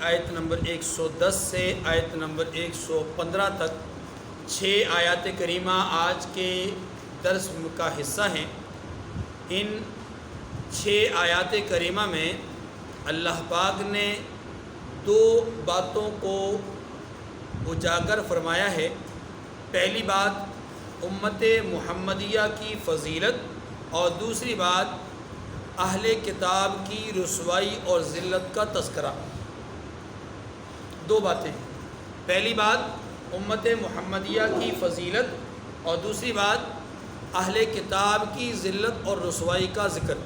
آیت نمبر 110 سے آیت نمبر 115 تک 6 آیات کریمہ آج کے درس کا حصہ ہیں۔ ان 6 آیات کریمہ میں اللہ پاک نے 2 باتوں کو اجاگر فرمایا ہے۔ پہلی بات امت محمدیہ کی فضیلت اور دوسری بات اہل کتاب کی رسوائی اور ذلت کا تذکرہ۔ 2 باتیں، پہلی بات امت محمدیہ کی فضیلت اور دوسری بات اہل کتاب کی ذلت اور رسوائی کا ذکر۔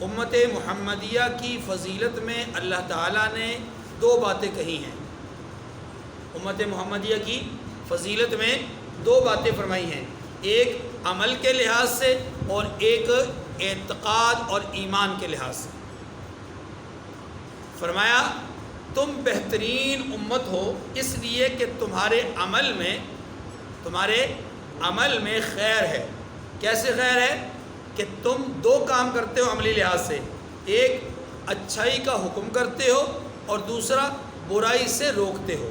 امت محمدیہ کی فضیلت میں اللہ تعالیٰ نے 2 باتیں کہی ہیں۔ امت محمدیہ کی فضیلت میں 2 باتیں فرمائی ہیں، ایک عمل کے لحاظ سے اور ایک اعتقاد اور ایمان کے لحاظ سے۔ فرمایا تم بہترین امت ہو اس لیے کہ تمہارے عمل میں خیر ہے۔ کیسے خیر ہے؟ کہ تم 2 کام کرتے ہو عملی لحاظ سے، ایک اچھائی کا حکم کرتے ہو اور دوسرا برائی سے روکتے ہو،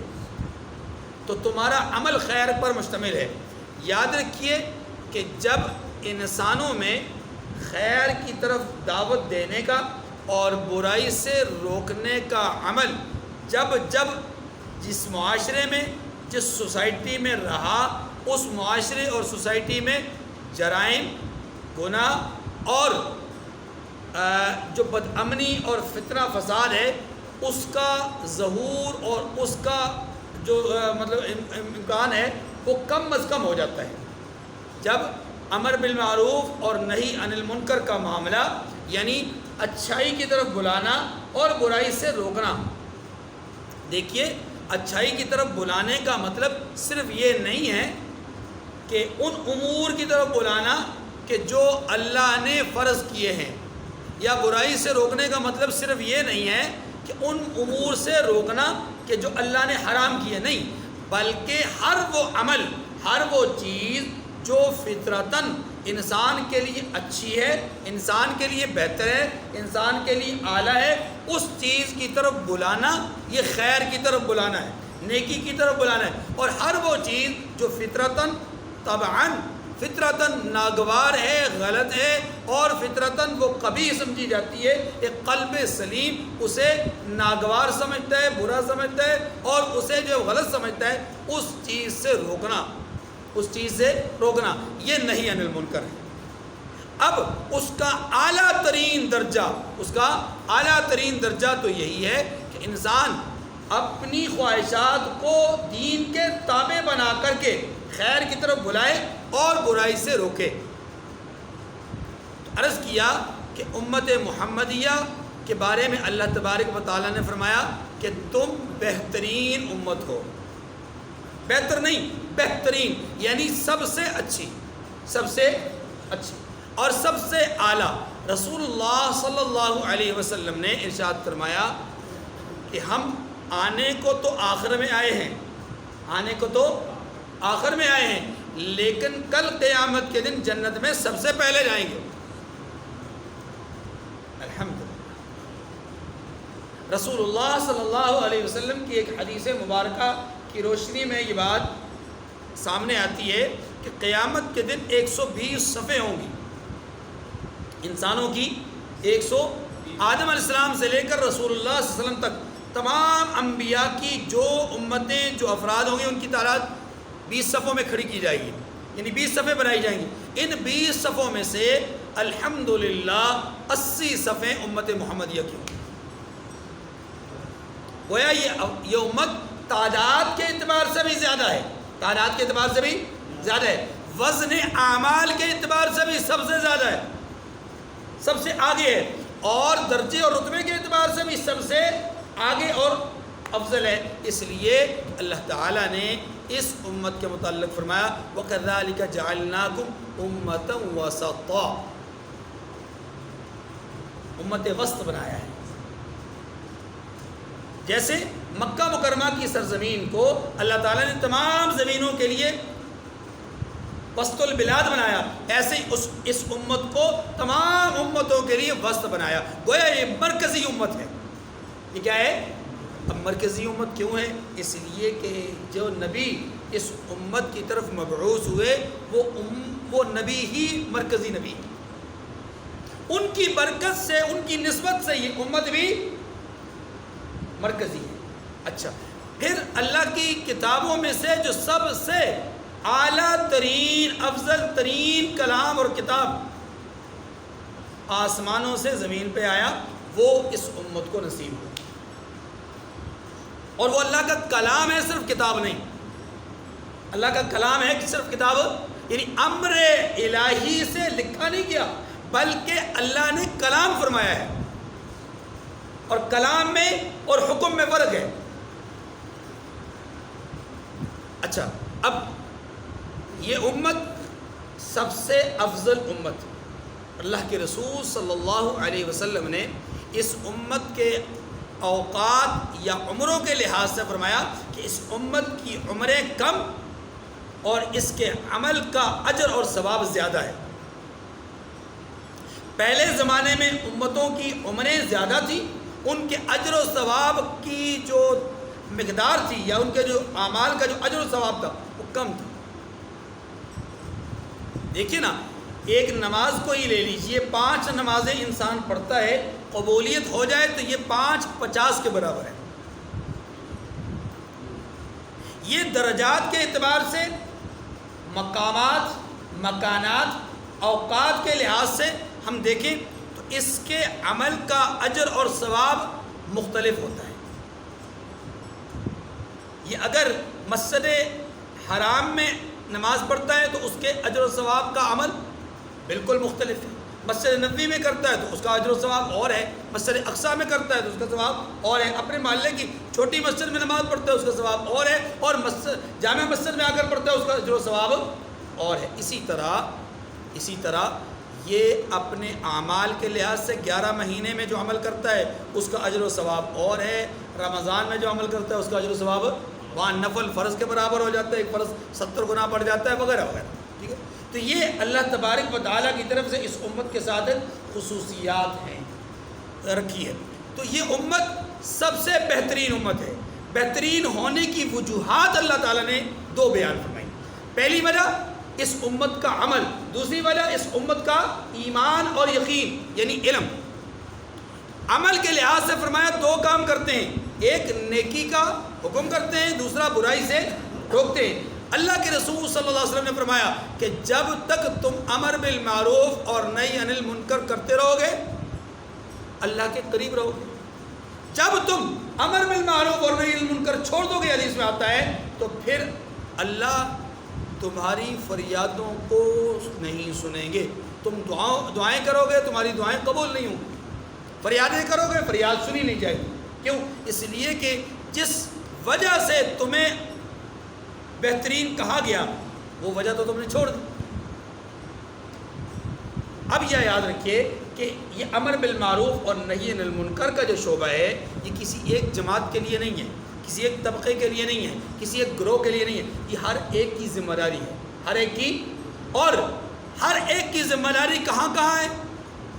تو تمہارا عمل خیر پر مشتمل ہے۔ یاد رکھیے کہ جب انسانوں میں خیر کی طرف دعوت دینے کا اور برائی سے روکنے کا عمل جب جس معاشرے میں جس سوسائٹی میں رہا، اس معاشرے اور سوسائٹی میں جرائم، گناہ اور جو بدامنی اور فتنہ فساد ہے اس کا ظہور اور اس کا جو امکان ہے وہ کم از کم ہو جاتا ہے۔ جب امر بالمعروف اور نہی عن المنکر کا معاملہ، یعنی اچھائی کی طرف بلانا اور برائی سے روکنا، دیکھیے اچھائی کی طرف بلانے کا مطلب صرف یہ نہیں ہے کہ ان امور کی طرف بلانا کہ جو اللہ نے فرض کیے ہیں، یا برائی سے روکنے کا مطلب صرف یہ نہیں ہے کہ ان امور سے روکنا کہ جو اللہ نے حرام کیے، نہیں، بلکہ ہر وہ عمل، ہر وہ چیز جو فطرتاً انسان کے لیے اچھی ہے، انسان کے لیے بہتر ہے، انسان کے لیے اعلیٰ ہے، اس چیز کی طرف بلانا یہ خیر کی طرف بلانا ہے، نیکی کی طرف بلانا ہے۔ اور ہر وہ چیز جو فطرتاً طبعاً ناگوار ہے، غلط ہے اور فطرتاً وہ قبیح سمجھی جاتی ہے، ایک قلب سلیم اسے ناگوار سمجھتا ہے، برا سمجھتا ہے اور اسے جو غلط سمجھتا ہے اس چیز سے روکنا، یہ نہی عن المنکر ہے۔ اب اس کا اعلیٰ ترین درجہ تو یہی ہے کہ انسان اپنی خواہشات کو دین کے تابع بنا کر کے خیر کی طرف بلائے اور برائی سے روکے۔ تو عرض کیا کہ امت محمدیہ کے بارے میں اللہ تبارک و تعالیٰ نے فرمایا کہ تم بہترین امت ہو۔ بہتر نہیں، بہترین یعنی سب سے اچھی اور سب سے اعلیٰ۔ رسول اللہ صلی اللہ علیہ وسلم نے ارشاد فرمایا کہ ہم آنے کو تو آخر میں آئے ہیں، لیکن کل قیامت کے دن جنت میں سب سے پہلے جائیں گے۔ الحمدللہ۔ رسول اللہ صلی اللہ علیہ وسلم کی ایک حدیث مبارکہ کی روشنی میں یہ بات سامنے آتی ہے کہ قیامت کے دن 120 صفیں ہوں گی انسانوں کی، آدم علیہ السلام سے لے کر رسول اللہ صلی اللہ علیہ وسلم تک تمام انبیاء کی جو امتیں، جو افراد ہوں گے، ان کی تعداد 20 صفوں میں کھڑی کی جائے گی، یعنی 20 صفیں بنائی جائیں گی۔ ان 20 صفوں میں سے الحمدللہ 80 صفیں امت محمدیہ کی ہوں گی۔ گویا یہ امت تعداد کے اعتبار سے بھی زیادہ ہے، وزن اعمال کے اعتبار سے بھی سب سے زیادہ ہے، سب سے آگے ہے، اور درجے اور رتبے کے اعتبار سے بھی سب سے آگے اور افضل ہے۔ اس لیے اللہ تعالیٰ نے اس امت کے متعلق فرمایا وَكَذَلِكَ جَعَلْنَاكُمْ أُمَّةً وَسَطًا، امت وسط بنایا ہے۔ جیسے مکہ مکرمہ کی سرزمین کو اللہ تعالیٰ نے تمام زمینوں کے لیے وسط البلاد بنایا، ایسے ہی اس امت کو تمام امتوں کے لیے وسط بنایا۔ گویا یہ مرکزی امت ہے۔ یہ کیا ہے؟ اب مرکزی امت کیوں ہے؟ اس لیے کہ جو نبی اس امت کی طرف مبعوث ہوئے وہ نبی ہی مرکزی نبی ہے، ان کی برکت سے، ان کی نسبت سے یہ امت بھی مرکزی ہے۔ اچھا، پھر اللہ کی کتابوں میں سے جو سب سے اعلیٰ ترین، افضل ترین کلام اور کتاب آسمانوں سے زمین پہ آیا، وہ اس امت کو نصیب ہوا، اور وہ اللہ کا کلام ہے، صرف کتاب نہیں۔ اللہ کا کلام ہے کہ صرف کتاب، یعنی امر الہی سے لکھا نہیں گیا، بلکہ اللہ نے کلام فرمایا ہے، اور کلام میں اور حکم میں فرق ہے۔ اچھا، اب یہ امت سب سے افضل امت، اللہ کے رسول صلی اللہ علیہ وسلم نے اس امت کے اوقات یا عمروں کے لحاظ سے فرمایا کہ اس امت کی عمریں کم اور اس کے عمل کا اجر اور ثواب زیادہ ہے۔ پہلے زمانے میں امتوں کی عمریں زیادہ تھیں، ان کے اجر و ثواب کی جو مقدار تھی یا ان کے جو اعمال کا جو اجر و ثواب تھا وہ کم تھا۔ دیکھیے نا، ایک نماز کو ہی لے لیجئے، 5 نمازیں انسان پڑھتا ہے، قبولیت ہو جائے تو یہ 5 50 کے برابر ہے۔ یہ درجات کے اعتبار سے، مقامات، مکانات، اوقات کے لحاظ سے ہم دیکھیں تو اس کے عمل کا اجر اور ثواب مختلف ہوتا ہے۔ یہ اگر مسجد حرام میں نماز پڑھتا ہے تو اس کے اجر و ثواب کا عمل بالکل مختلف ہے، مسجد نبوی میں کرتا ہے تو اس کا اجر و ثواب اور ہے، مسجد اقصیٰ میں کرتا ہے تو اس کا ثواب اور ہے، اپنے محلے کی چھوٹی مسجد میں نماز پڑھتا ہے اس کا ثواب اور ہے، اور جامع مسجد میں آ کر پڑھتا ہے اس کا اجر و ثواب اور ہے۔ اسی طرح یہ اپنے اعمال کے لحاظ سے 11 مہینے میں جو عمل کرتا ہے اس کا اجر و ثواب اور ہے، رمضان میں جو عمل کرتا ہے اس کا اجر و ثواب وہاں نفل فرض کے برابر ہو جاتا ہے، ایک فرض 70 گنا پڑ جاتا ہے، وغیرہ وغیرہ، ٹھیک ہے۔ تو یہ اللہ تبارک و تعالیٰ کی طرف سے اس امت کے ساتھ خصوصیات ہیں رکھی ہے۔ تو یہ امت سب سے بہترین امت ہے۔ بہترین ہونے کی وجوہات اللہ تعالیٰ نے 2 بیان فرمائی۔ پہلی وجہ اس امت کا عمل، دوسری وجہ اس امت کا ایمان اور یقین یعنی علم۔ عمل کے لحاظ سے فرمایا 2 کام کرتے ہیں، ایک نیکی کا حکم کرتے ہیں، دوسرا برائی سے روکتے ہیں۔ اللہ کے رسول صلی اللہ علیہ وسلم نے فرمایا کہ جب تک تم امر بالمعروف اور نہی عن المنکر کرتے رہو گے اللہ کے قریب رہو گے، جب تم امر بالمعروف اور نہی عن المنکر چھوڑ دو گے، حدیث میں آتا ہے، تو پھر اللہ تمہاری فریادوں کو نہیں سنیں گے۔ تم دعائیں کرو گے، تمہاری دعائیں قبول نہیں ہوں، فریادیں کرو گے، فریاد سنی نہیں جائے گی۔ کیوں؟ اس لیے کہ جس وجہ سے تمہیں بہترین کہا گیا وہ وجہ تو تم نے چھوڑ دی۔ اب یہ یاد رکھیے کہ یہ امر بالمعروف اور نہی عن المنکر کا جو شعبہ ہے یہ کسی ایک جماعت کے لیے نہیں ہے، کسی ایک طبقے کے لیے نہیں ہے، کسی ایک گروہ کے لیے نہیں ہے، یہ ہر ایک کی ذمہ داری ہے، ہر ایک کی۔ اور ہر ایک کی ذمہ داری کہاں کہاں ہے،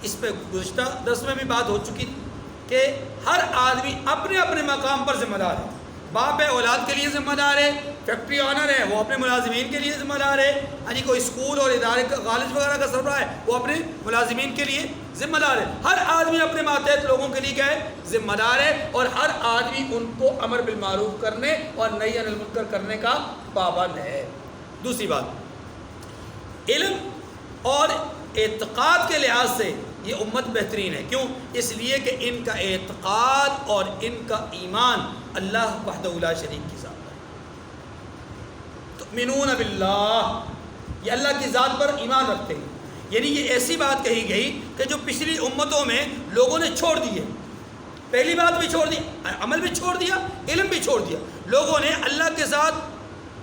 اس پہ گزشتہ درس میں بھی بات ہو چکی تھی کہ ہر آدمی اپنے اپنے مقام پر ذمہ دار ہے۔ باپ ہے اولاد کے لیے ذمہ دار ہے، فیکٹری آنر ہے وہ اپنے ملازمین کے لیے ذمہ دار ہے، یعنی کوئی اسکول اور ادارے کا کالج وغیرہ کا سربراہ ہے وہ اپنے ملازمین کے لیے ذمہ دار ہے۔ ہر آدمی اپنے ماتحت لوگوں کے لیے کیا ہے، ذمہ دار ہے، اور ہر آدمی ان کو امر بالمعروف کرنے اور نہی عن المنکر کرنے کا پابند ہے۔ دوسری بات، علم اور اعتقاد کے لحاظ سے یہ امت بہترین ہے۔ کیوں؟ اس لیے کہ ان کا اعتقاد اور ان کا ایمان اللہ وحدہ لا شریک کی ذات ہے۔ تؤمنون باللہ، یہ اللہ کی ذات پر ایمان رکھتے ہیں، یعنی یہ ایسی بات کہی گئی کہ جو پچھلی امتوں میں لوگوں نے چھوڑ دی ہے۔ پہلی بات بھی چھوڑ دی، عمل بھی چھوڑ دیا، علم بھی چھوڑ دیا، لوگوں نے اللہ کے ساتھ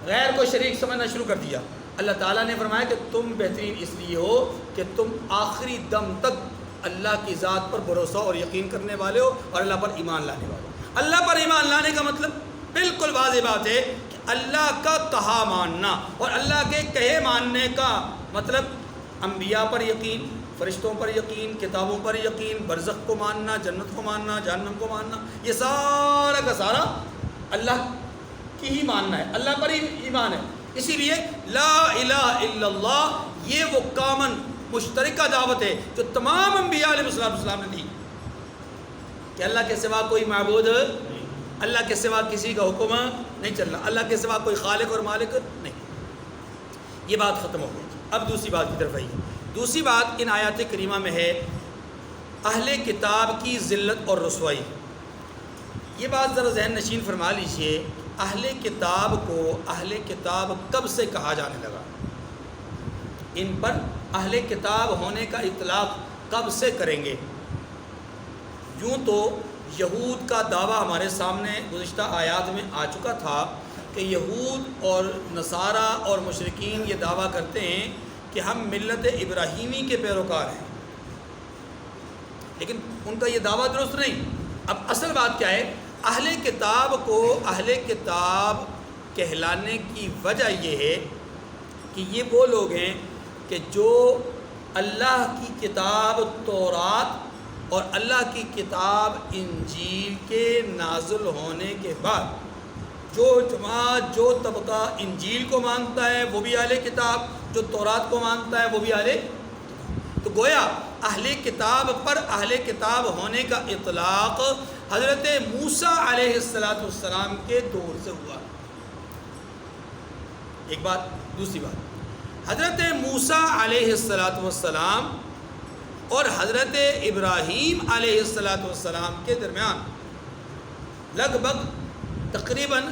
غیر کو شریک سمجھنا شروع کر دیا۔ اللہ تعالیٰ نے فرمایا کہ تم بہترین اس لیے ہو کہ تم آخری دم تک اللہ کی ذات پر بھروسہ اور یقین کرنے والے ہو اور اللہ پر ایمان لانے والے ہو۔ اللہ پر ایمان لانے کا مطلب بالکل واضح بات ہے کہ اللہ کا کہا ماننا، اور اللہ کے کہے ماننے کا مطلب انبیاء پر یقین، فرشتوں پر یقین، کتابوں پر یقین، برزخ کو ماننا، جنت کو ماننا، جہنم کو ماننا، یہ سارا کا سارا اللہ کی ہی ماننا ہے، اللہ پر ہی ایمان ہے۔ اسی لیے لا الہ الا اللہ یہ وہ کامن مشترکہ دعوت ہے جو تمام انبیاء علیہ السلام نے دی کہ اللہ کے سوا کوئی معبود، اللہ کے سوا کسی کا حکم نہیں چلنا، اللہ کے سوا کوئی خالق اور مالک نہیں۔ یہ بات ختم ہو گئی۔ اب دوسری بات کی طرف آئیے۔ دوسری بات ان آیات کریمہ میں ہے اہل کتاب کی ذلت اور رسوائی۔ یہ بات ذرا ذہن نشین فرما لیجئے، اہل کتاب کو اہل کتاب کب سے کہا جانے لگا؟ ان پر اہل کتاب ہونے کا اطلاق کب سے کریں گے؟ یوں تو یہود کا دعویٰ ہمارے سامنے گزشتہ آیات میں آ چکا تھا کہ یہود اور نصارہ اور مشرکین یہ دعویٰ کرتے ہیں کہ ہم ملت ابراہیمی کے پیروکار ہیں، لیکن ان کا یہ دعویٰ درست نہیں۔ اب اصل بات کیا ہے؟ اہل کتاب کو اہل کتاب کہلانے کی وجہ یہ ہے کہ یہ وہ لوگ ہیں کہ جو اللہ کی کتاب تورات اور اللہ کی کتاب انجیل کے نازل ہونے کے بعد جو جماعت جو طبقہ انجیل کو مانتا ہے وہ بھی اہل کتاب، جو تورات کو مانتا ہے وہ بھی اہل کتاب۔ تو گویا اہل کتاب پر اہل کتاب ہونے کا اطلاق حضرت موسیٰ علیہ السلام کے دور سے ہوا۔ ایک بات۔ دوسری بات، حضرت موسیٰ علیہ السلام اور حضرت ابراہیم علیہ السلام کے درمیان لگ بھگ تقریباً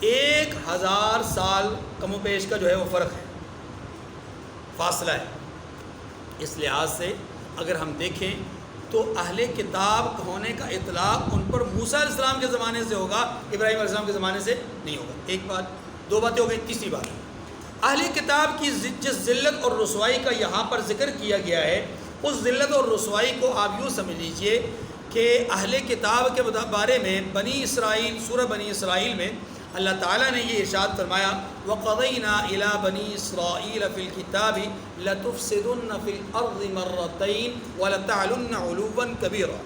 1000 سال کم و بیش کا جو ہے وہ فرق ہے، فاصلہ ہے۔ اس لحاظ سے اگر ہم دیکھیں تو اہل کتاب ہونے کا اطلاق ان پر موسیٰ علیہ السلام کے زمانے سے ہوگا، ابراہیم علیہ السلام کے زمانے سے نہیں ہوگا۔ ایک بات، دو باتیں ہو گئی۔ تیسری بات، اہل کتاب کی جس ذلت اور رسوائی کا یہاں پر ذکر کیا گیا ہے، اس ذلت اور رسوائی کو آپ یوں سمجھ لیجئے کہ اہل کتاب کے بارے میں بنی اسرائیل، سورہ بنی اسرائیل میں اللہ تعالیٰ نے یہ ارشاد فرمایا وَقَضَيْنَا إِلَىٰ بَنِي إِسْرَائِيلَ فِي الْكِتَابِ لَتُفْسِدُنَّ فِي الْأَرْضِ مَرَّتَيْنِ وَلَتَعْلُنَّ عُلُوًّا كَبِيرًا۔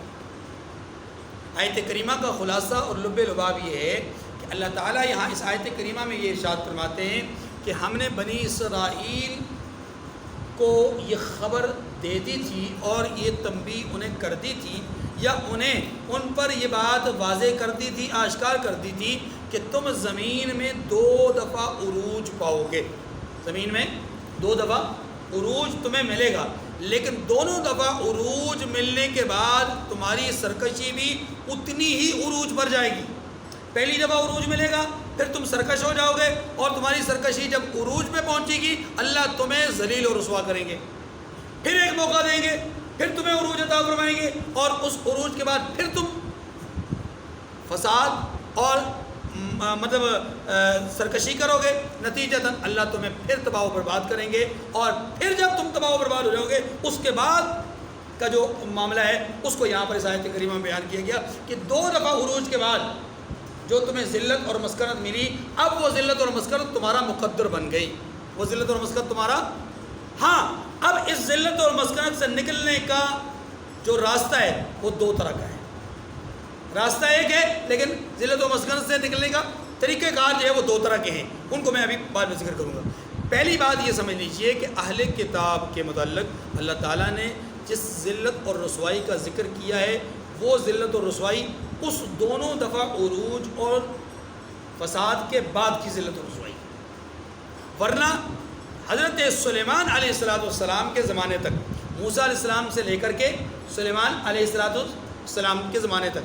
آیت کریمہ کا خلاصہ اور لب لباب یہ ہے کہ اللہ تعالیٰ یہاں اس آیت کریمہ میں یہ ارشاد فرماتے ہیں کہ ہم نے بنی اسرائیل کو یہ خبر دے دی تھی اور یہ تنبیہ انہیں کر دی تھی، یا انہیں ان پر یہ بات واضح کر دی تھی، آشکار کر دی تھی کہ تم زمین میں 2 دفعہ عروج پاؤ گے، زمین میں 2 دفعہ عروج تمہیں ملے گا، لیکن دونوں دفعہ عروج ملنے کے بعد تمہاری سرکشی بھی اتنی ہی عروج پر جائے گی۔ پہلی دفعہ عروج ملے گا، پھر تم سرکش ہو جاؤ گے، اور تمہاری سرکشی جب عروج پہ پہنچے گی اللہ تمہیں ذلیل و رسوا کریں گے، پھر ایک موقع دیں گے، پھر تمہیں عروج عطا فرمائیں گے، اور اس عروج کے بعد پھر تم فساد اور سرکشی کرو گے، نتیجتاً اللہ تمہیں پھر تباہ و برباد کریں گے، اور پھر جب تم تباہ و برباد ہو جاؤ گے اس کے بعد کا جو معاملہ ہے اس کو یہاں پر اس آیت کریمہ میں بیان کیا گیا کہ 2 دفعہ عروج کے بعد جو تمہیں ذلت اور مسکنت ملی، اب وہ ذلت اور مسکنت تمہارا مقدر بن گئی، وہ ذلت اور مسکنت تمہارا، ہاں اب اس ذلت اور مسکنت سے نکلنے کا جو راستہ ہے وہ 2 طرح کا ہے۔ راستہ ایک ہے، لیکن ذلت و مسکنت سے نکلنے کا طریقہ کار جو ہے وہ 2 طرح کے ہیں، ان کو میں ابھی بعد میں ذکر کروں گا۔ پہلی بات یہ سمجھ لیجئے کہ اہل کتاب کے متعلق اللہ تعالیٰ نے جس ذلت اور رسوائی کا ذکر کیا ہے وہ ذلت اور رسوائی اس دونوں دفعہ عروج اور فساد کے بعد کی ذلت اور رسوائی، ورنہ حضرت سلیمان علیہ السلام کے زمانے تک، موسیٰ علیہ السلام سے لے کر کے سلیمان علیہ السلام کے زمانے تک،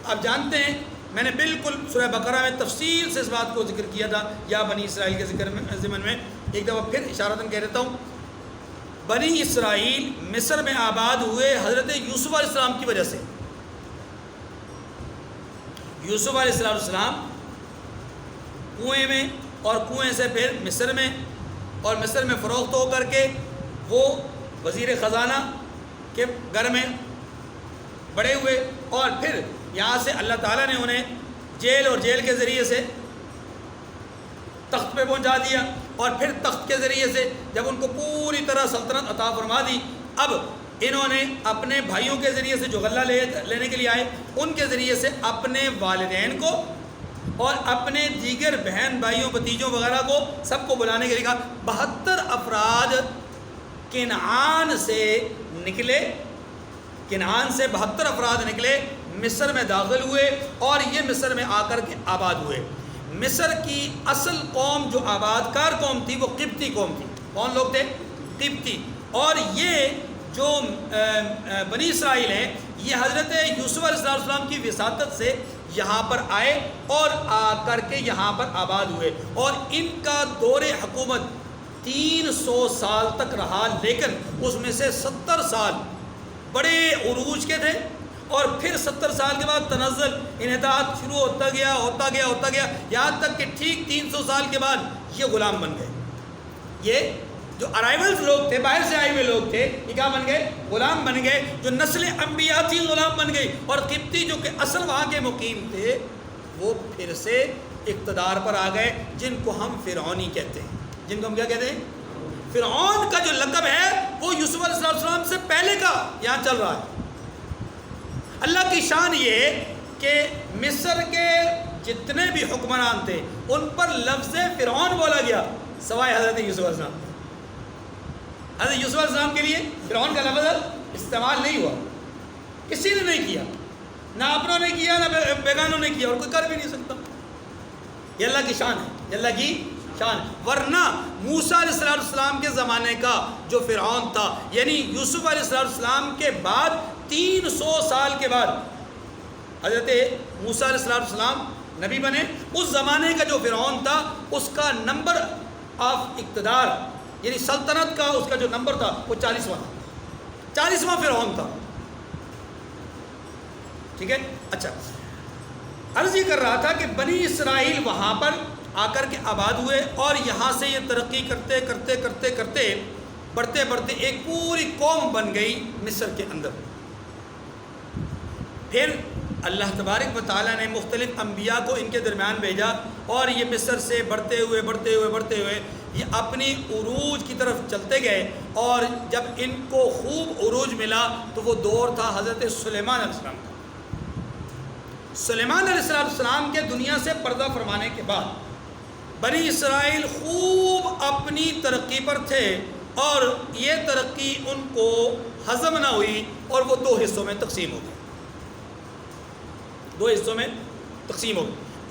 آپ جانتے ہیں میں نے بالکل سورہ بقرہ میں تفصیل سے اس بات کو ذکر کیا تھا، یا بنی اسرائیل کے ذکر میں ضمن میں ایک دفعہ پھر اشارتاً کہہ دیتا ہوں، بنی اسرائیل مصر میں آباد ہوئے حضرت یوسف علیہ السلام کی وجہ سے۔ یوسف علیہ السلام کنویں میں، اور کنویں سے پھر مصر میں، اور مصر میں فروخت ہو کر کے وہ وزیر خزانہ کے گھر میں بڑے ہوئے، اور پھر یہاں سے اللہ تعالیٰ نے انہیں جیل اور جیل کے ذریعے سے تخت پہ پہنچا دیا، اور پھر تخت کے ذریعے سے جب ان کو پوری طرح سلطنت عطا فرما دی، اب انہوں نے اپنے بھائیوں کے ذریعے سے جو غلہ لینے کے لیے آئے ان کے ذریعے سے اپنے والدین کو اور اپنے دیگر بہن بھائیوں بھتیجوں وغیرہ کو سب کو بلانے کے لیے کہا. 72 افراد کنعان سے نکلے، کنعان سے 72 افراد نکلے، مصر میں داخل ہوئے اور یہ مصر میں آ کر کے آباد ہوئے. مصر کی اصل قوم جو آباد کار قوم تھی وہ قبطی قوم تھی. کون لوگ تھے؟ قبطی. اور یہ جو بنی اسرائیل ہیں یہ حضرت یوسف علیہ السلام کی وساطت سے یہاں پر آئے اور آ کر کے یہاں پر آباد ہوئے، اور ان کا دور حکومت 300 سال تک رہا، لیکن اس میں سے 70 سال بڑے عروج کے تھے اور پھر 70 سال کے بعد تنزل انحطاط شروع ہوتا گیا یہاں تک کہ ٹھیک 300 سال کے بعد یہ غلام بن گئے. یہ جو ارائیولز لوگ تھے، باہر سے آئے ہوئے لوگ تھے، یہ کیا بن گئے؟ غلام بن گئے. جو نسل انبیاء تھی غلام بن گئی، اور قبطی جو کہ اصل وہاں کے مقیم تھے وہ پھر سے اقتدار پر آ گئے، جن کو ہم فرعونی کہتے ہیں. جن کو ہم کیا کہتے ہیں؟ فرعون کا جو لقب ہے وہ یوسف علیہ السلام سے پہلے کا یہاں چل رہا ہے. اللہ کی شان یہ ہے کہ مصر کے جتنے بھی حکمران تھے ان پر لفظ فرعون بولا گیا سوائے حضرت یوسف علیہ السلام. حضرت یوسف علیہ السلام کے لیے فرعون کا لفظ استعمال نہیں ہوا، کسی نے نہیں کیا، نہ اپنوں نے کیا نہ بیگانوں نے کیا، اور کوئی کر بھی نہیں سکتا. یہ اللہ کی شان ہے، یہ اللہ کی شان. ورنہ موسیٰ علیہ السلام کے زمانے کا جو فرعون تھا، یعنی یوسف علیہ السلام کے بعد 300 سال کے بعد حضرت موسیٰ علیہ السلام نبی بنے، اس زمانے کا جو فرعون تھا اس کا نمبر آف اقتدار یعنی سلطنت کا اس کا جو نمبر تھا وہ 40واں فرعون تھا. ٹھیک ہے. اچھا، عرض یہ کر رہا تھا کہ بنی اسرائیل وہاں پر آ کر کے آباد ہوئے اور یہاں سے یہ ترقی کرتے بڑھتے ایک پوری قوم بن گئی مصر کے اندر. پھر اللہ تبارک و تعالیٰ نے مختلف انبیاء کو ان کے درمیان بھیجا اور یہ مصر سے بڑھتے ہوئے یہ اپنی عروج کی طرف چلتے گئے. اور جب ان کو خوب عروج ملا تو وہ دور تھا حضرت سلیمان علیہ السلام کا. سلیمان علیہ السلام کے دنیا سے پردہ فرمانے کے بعد بنی اسرائیل خوب اپنی ترقی پر تھے اور یہ ترقی ان کو ہضم نہ ہوئی اور وہ دو حصوں میں تقسیم ہو گئی.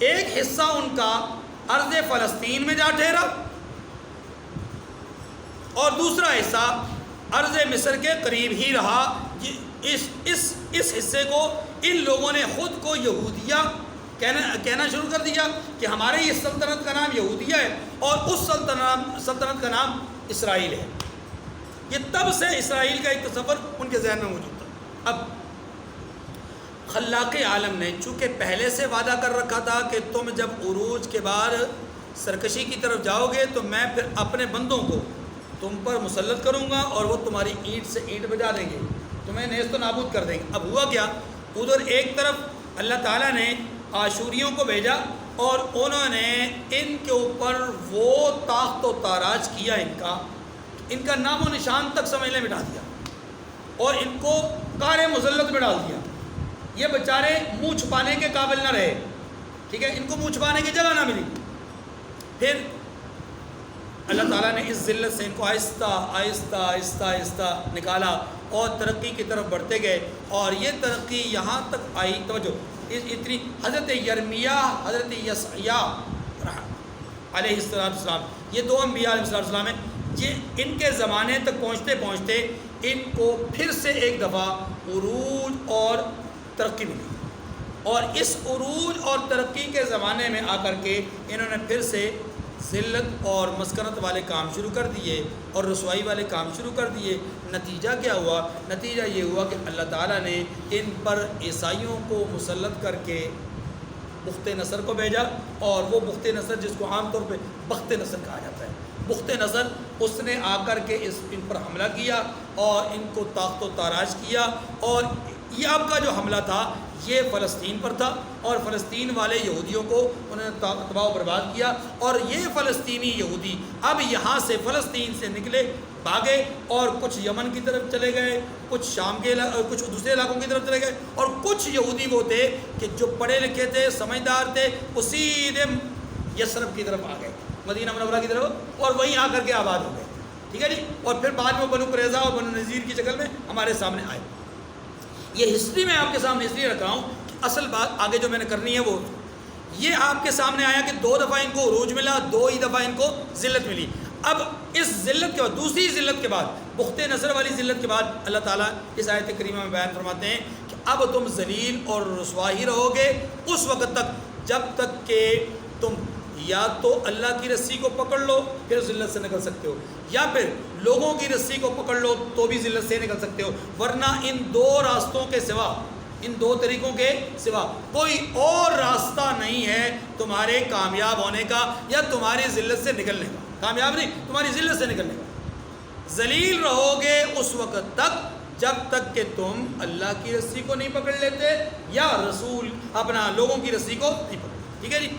ایک حصہ ان کا ارض فلسطین میں جا ٹھہرا اور دوسرا حصہ ارض مصر کے قریب ہی رہا. اس حصے کو ان لوگوں نے خود کو یہودیہ کہنا شروع کر دیا کہ ہمارے یہ سلطنت کا نام یہودیہ ہے اور اس سلطنت کا نام اسرائیل ہے. یہ تب سے اسرائیل کا ایک تصور ان کے ذہن میں موجود تھا. اب خلاق عالم نے چونکہ پہلے سے وعدہ کر رکھا تھا کہ تم جب عروج کے بعد سرکشی کی طرف جاؤ گے تو میں پھر اپنے بندوں کو تم پر مسلط کروں گا اور وہ تمہاری اینٹ سے اینٹ بجا دیں گے، تمہیں نیست و نابود کر دیں گے. اب ہوا کیا؟ ادھر ایک طرف اللہ تعالیٰ نے آشوریوں کو بھیجا اور انہوں نے ان کے اوپر وہ تاخت و تاراج کیا، ان کا نام و نشان تک سمجھ لے مٹا دیا اور ان کو قہر مسلط میں ڈال دیا. یہ بیچارے منہ چھپانے کے قابل نہ رہے. ٹھیک ہے، ان کو منہ چھپانے کی جگہ نہ ملی. پھر اللہ تعالیٰ نے اس ذلت سے ان کو آہستہ نکالا اور ترقی کی طرف بڑھتے گئے. اور یہ ترقی یہاں تک آئی، توجہ اتنی، حضرت یرمیہ حضرت یسعیاء علیہ السلام، یہ دو انبیاء علیہ السلام ہیں. یہ ان کے زمانے تک پہنچتے ان کو پھر سے ایک دفعہ عروج اور ترقی ملی، اور اس عروج اور ترقی کے زمانے میں آ کر کے انہوں نے پھر سے ذلت اور مسکنت والے کام شروع کر دیے اور رسوائی والے کام شروع کر دیے. نتیجہ کیا ہوا؟ نتیجہ یہ ہوا کہ اللہ تعالیٰ نے ان پر عیسائیوں کو مسلط کر کے بخت نصر کو بھیجا. اور وہ بخت نصر جس کو عام طور پہ بخت نصر کہا جاتا ہے، بخت نصر، اس نے آ کر کے ان پر حملہ کیا اور ان کو تاخت و تاراج کیا. اور یہ اب کا جو حملہ تھا یہ فلسطین پر تھا اور فلسطین والے یہودیوں کو انہوں نے تباہ و برباد کیا. اور یہ فلسطینی یہودی اب یہاں سے فلسطین سے نکلے بھاگے اور کچھ یمن کی طرف چلے گئے، کچھ شام کے کچھ دوسرے علاقوں کی طرف چلے گئے، اور کچھ یہودی وہ تھے کہ جو پڑھے لکھے تھے، سمجھدار تھے، وہ سیدھے یثرب کی طرف آ گئے، مدینہ منورہ کی طرف، اور وہیں آ کر کے آباد ہو گئے، ٹھیک ہے جی. اور پھر بعد میں بنو قریظہ اور بنو نذیر کی شکل میں ہمارے سامنے آئے. یہ ہسٹری میں آپ کے سامنے اس لیے رکھ رہا ہوں کہ اصل بات آگے جو میں نے کرنی ہے وہ یہ آپ کے سامنے آیا کہ 2 دفعہ ان کو عروج ملا، 2 ہی دفعہ ان کو ذلت ملی. اب اس ذلت کے بعد، دوسری ذلت کے بعد، بخت نصر والی ذلت کے بعد، اللہ تعالیٰ اس آیت کریمہ میں بیان فرماتے ہیں کہ اب تم ذلیل اور رسوا ہی رہو گے اس وقت تک جب تک کہ تم یا تو اللہ کی رسی کو پکڑ لو پھر ذلت سے نکل سکتے ہو، یا پھر لوگوں کی رسی کو پکڑ لو تو بھی ذلت سے نکل سکتے ہو، ورنہ ان 2 راستوں کے سوا، ان 2 طریقوں کے سوا کوئی اور راستہ نہیں ہے تمہارے کامیاب ہونے کا یا تمہاری ذلت سے نکلنے کا. کامیاب نہیں، تمہاری ذلت سے نکلنے کا. ذلیل رہو گے اس وقت تک جب تک کہ تم اللہ کی رسی کو نہیں پکڑ لیتے یا رسول اپنا لوگوں کی رسی کو نہیں پکڑ. ٹھیک ہے جی.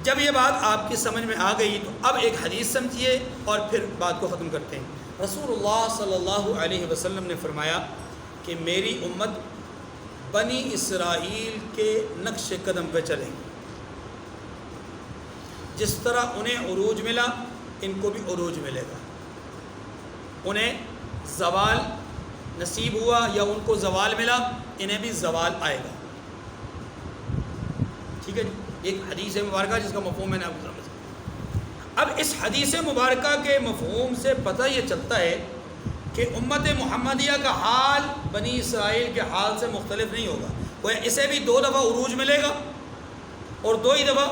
جب یہ بات آپ کی سمجھ میں آ گئی تو اب ایک حدیث سمجھیے اور پھر بات کو ختم کرتے ہیں. رسول اللہ صلی اللہ علیہ وسلم نے فرمایا کہ میری امت بنی اسرائیل کے نقش قدم پہ چلیں، جس طرح انہیں عروج ملا ان کو بھی عروج ملے گا. انہیں زوال نصیب ہوا یا ان کو زوال ملا انہیں بھی زوال آئے گا. ٹھیک ہے جی. ایک حدیث مبارکہ جس کا مفہوم میں نے آپ کو سمجھا. اب اس حدیث مبارکہ کے مفہوم سے پتہ یہ چلتا ہے کہ امت محمدیہ کا حال بنی اسرائیل کے حال سے مختلف نہیں ہوگا. وہ اسے بھی 2 دفعہ عروج ملے گا اور 2 ہی دفعہ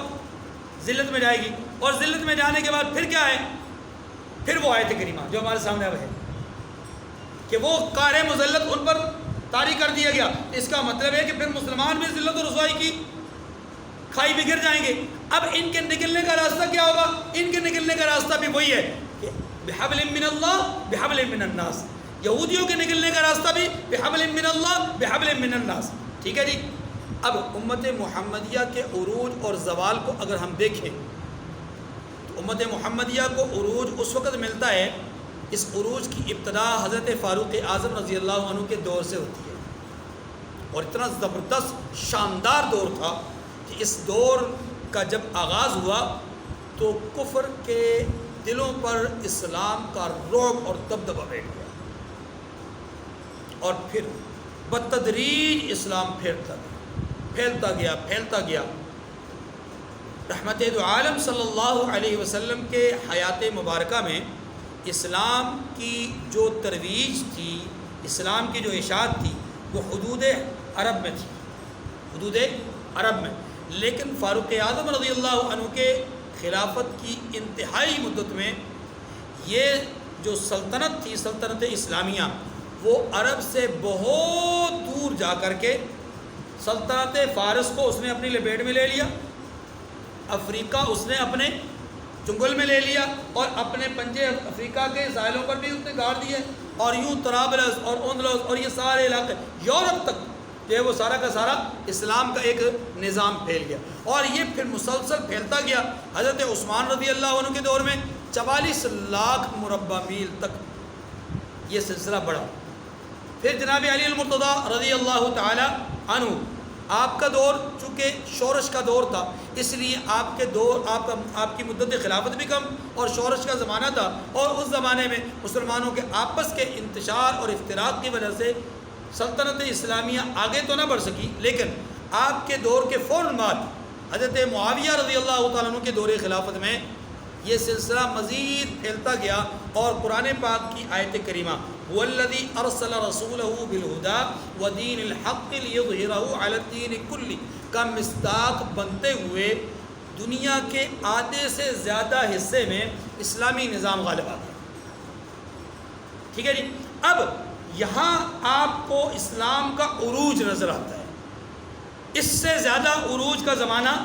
ذلت میں جائے گی، اور ذلت میں جانے کے بعد پھر کیا ہے؟ پھر وہ آیت کریمہ جو ہمارے سامنے اب ہے کہ وہ قہر مذلت ان پر طاری کر دیا گیا. اس کا مطلب ہے کہ پھر مسلمان بھی ذلت و رسوائی کی کھائی میں گر جائیں گے. اب ان کے نکلنے کا راستہ کیا ہوگا؟ ان کے نکلنے کا راستہ بھی وہی ہے کہ بحبل من اللہ بحبل من الناس. یہودیوں کے نکلنے کا راستہ بھی بحبل من اللہ بحبل من الناس. ٹھیک ہے جی. اب امت محمدیہ کے عروج اور زوال کو اگر ہم دیکھیں تو امت محمدیہ کو عروج اس وقت ملتا ہے، اس عروج کی ابتدا حضرت فاروق اعظم رضی اللہ عنہ کے دور سے ہوتی ہے، اور اتنا زبردست شاندار دور تھا کہ اس دور کا جب آغاز ہوا تو کفر کے دلوں پر اسلام کا رعب اور دبدبہ بیٹھ گیا، اور پھر بتدریج اسلام پھیلتا گیا. رحمت دو عالم صلی اللہ علیہ وسلم کے حیات مبارکہ میں اسلام کی جو ترویج تھی، اسلام کی جو اشاعت تھی، وہ حدود عرب میں تھی، حدود عرب میں. لیکن فاروق اعظم رضی اللہ عنہ کے خلافت کی انتہائی مدت میں یہ جو سلطنت تھی، سلطنت اسلامیہ، وہ عرب سے بہت دور جا کر کے سلطنت فارس کو اس نے اپنی لپیٹ میں لے لیا، افریقہ اس نے اپنے چنگل میں لے لیا، اور اپنے پنجے افریقہ کے ساحلوں پر بھی اس نے گاڑ دیے، اور یوں طرابلس اور اندلس اور یہ سارے علاقے یورپ تک جو ہے وہ سارا کا سارا اسلام کا ایک نظام پھیل گیا، اور یہ پھر مسلسل پھیلتا گیا. حضرت عثمان رضی اللہ عنہ کے دور میں 44 لاکھ مربع میل تک یہ سلسلہ بڑھا. پھر جناب علی المرتضیٰ رضی اللہ تعالی عنہ، آپ کا دور چونکہ شورش کا دور تھا، اس لیے آپ کے دور آپ کی مدت خلافت بھی کم اور شورش کا زمانہ تھا، اور اس زمانے میں مسلمانوں کے آپس کے انتشار اور افتراق کی وجہ سے سلطنت اسلامیہ آگے تو نہ بڑھ سکی. لیکن آپ کے دور کے فوراً بعد حضرت معاویہ رضی اللہ تعالیٰ عنہ کے دور خلافت میں یہ سلسلہ مزید پھیلتا گیا، اور قرآن پاک کی آیت کریمہ والذی ارسل رسولہ بالہدی ودین الحق لیظہرہ علی الدین کلہ کا مصداق بنتے ہوئے دنیا کے آدھے سے زیادہ حصے میں اسلامی نظام غالب آ گیا. ٹھیک ہے جی. اب یہاں آپ کو اسلام کا عروج نظر آتا ہے، اس سے زیادہ عروج کا زمانہ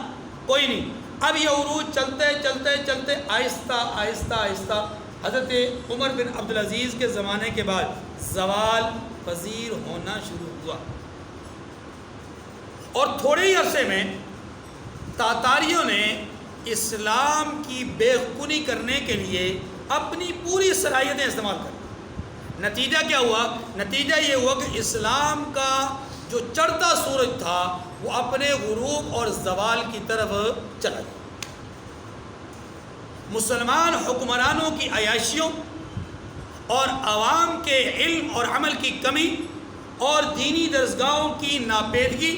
کوئی نہیں. اب یہ عروج چلتے چلتے چلتے آہستہ آہستہ آہستہ حضرت عمر بن عبدالعزیز کے زمانے کے بعد زوال پذیر ہونا شروع ہوا، اور تھوڑے ہی عرصے میں تاتاریوں نے اسلام کی بے خونی کرنے کے لیے اپنی پوری صلاحیتیں استعمال کریں۔ نتیجہ کیا ہوا؟ نتیجہ یہ ہوا کہ اسلام کا جو چڑھتا سورج تھا وہ اپنے غروب اور زوال کی طرف چلا گیا۔ مسلمان حکمرانوں کی عیاشیوں اور عوام کے علم اور عمل کی کمی اور دینی درسگاہوں کی ناپیدگی